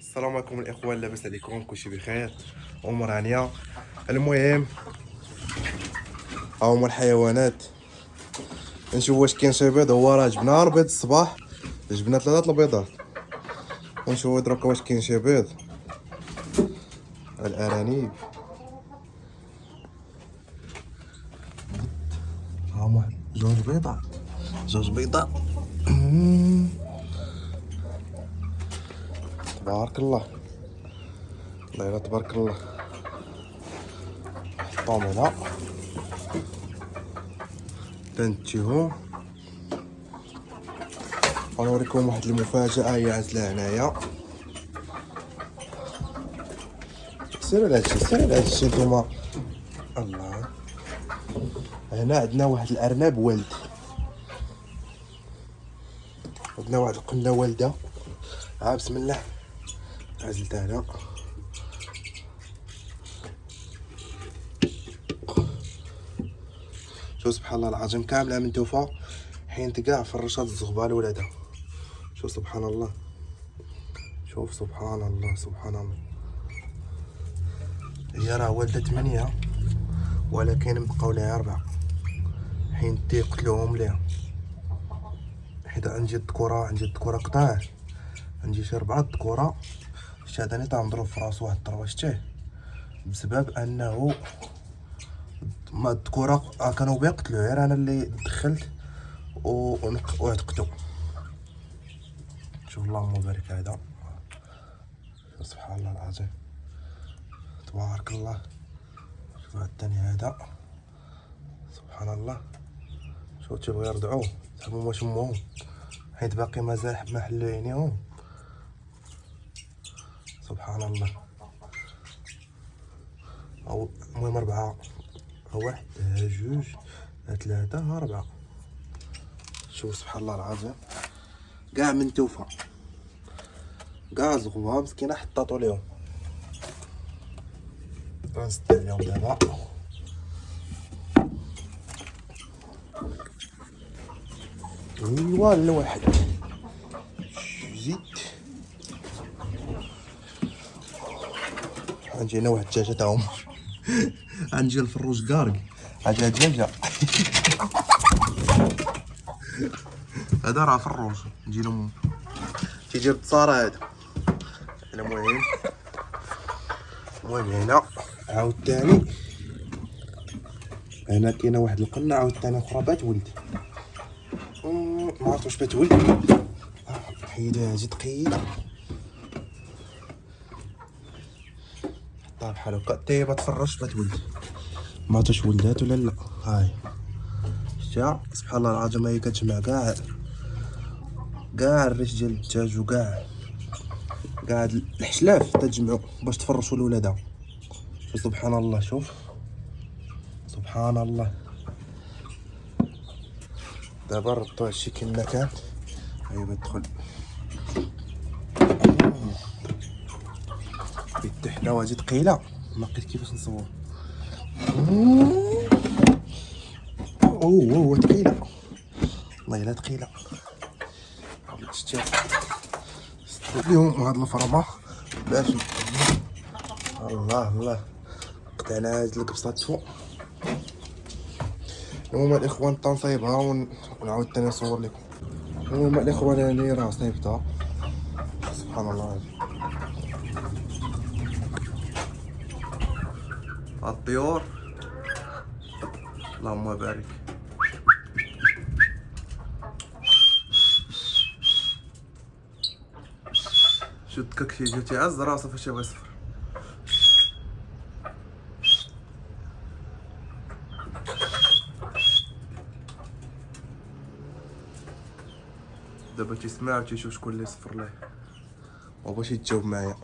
السلام عليكم الاخوان، لاباس عليكم؟ كلشي بخير، امور هانيه. المهم ها هما الحيوانات، نشوف واش كاين شي بيض. هو راه جبنا بيض الصباح، جبنا 3 البيضات، ونشوفوا دروكا واش كاين شي بيض. الارانب ها هما جوج بيضات تبارك الله، الله يلا تبارك الله. حطهم هنا تنتيهم. غنوريكم واحد المفاجأة هي عازلة هنايا. سيروا لهادشي، سيروا لهادشي نتوما. الله، هنا عندنا واحد الارنب والد، عندنا واحد القنة والدة. بسم الله، عزلتها هنا. شوف سبحان الله العظيم، كاملة من توفى حين كاع فرشات الزغبة لولادها. شوف سبحان الله، شوف سبحان الله سبحان الله. هي راه والدة 8 ولكن بقاو لها 4 حين قتلوهم ليها. حيت عندي الذكورة قطاع، عندي شي 4 ذكورة. شتي هاداني تنضرب في راسو واحد الضربة، شتيه بسبب انه ما الذكورة كانوا بيقتلوا، غير انا اللي دخلت وعتقتو. شوف اللهم بارك. هذا سبحان الله العظيم تبارك الله. شوف هاد الثاني هذا سبحان الله. شوف تيبغيو يرضعوه صاحبهم واش امهم، حيت باقي مازال ما حلوا عينيهم. سبحان الله. او المهم 4، 1 2 3 4. شوف سبحان الله العظيم، كاع من توفى، كاع زغبها مسكينه حطاطو ليهم. غنسد عليهم دابا. ايوا الواحد زيد. عندي هنا واحد الدجاجه تا هما عندي الفروج كارك. هذا دجاجه هذا راه فروج نجي لهم تيجي بالتصاره هذا. المهم هنا عاوتاني هنا كاينه واحد القنه عاوتاني اخرى بات ولد. ما عرفت واش بات ولد، حيدها هادي ثقيله، حطها بحال هكا طيبه تفرش بات ولد. ما عرفتش ولدات ولا لا. هاي شتيها سبحان الله العظيم، هي كتجمع كاع الريش ديال الدجاج وكاع الحشلاف تتجمعوا باش تفرشوا لولادها. شوف سبحان الله، شوف سبحان الله. دابا نردو هادشي كما كان. هاي بدخل بيت حنا وهادي ثقيله، ما لقيت كيفاش نصور. اوه ثقيله، والله الا ثقيله. شتي اليوم هاد الفرمه باش الله قطعنا هاد الكبسات فوق. هما الاخوان تنصايبها ونعاود تاني نصور لكم. هما الاخوان هاني راه صايبتها. سبحان الله. الطيور اللهم بارك. شو تككشي جاتي عز راسه فاش يبغي يصفر. دابا تيسمع وتيشوف شكون اللي صفر ليه وباش يتجاوب معايا.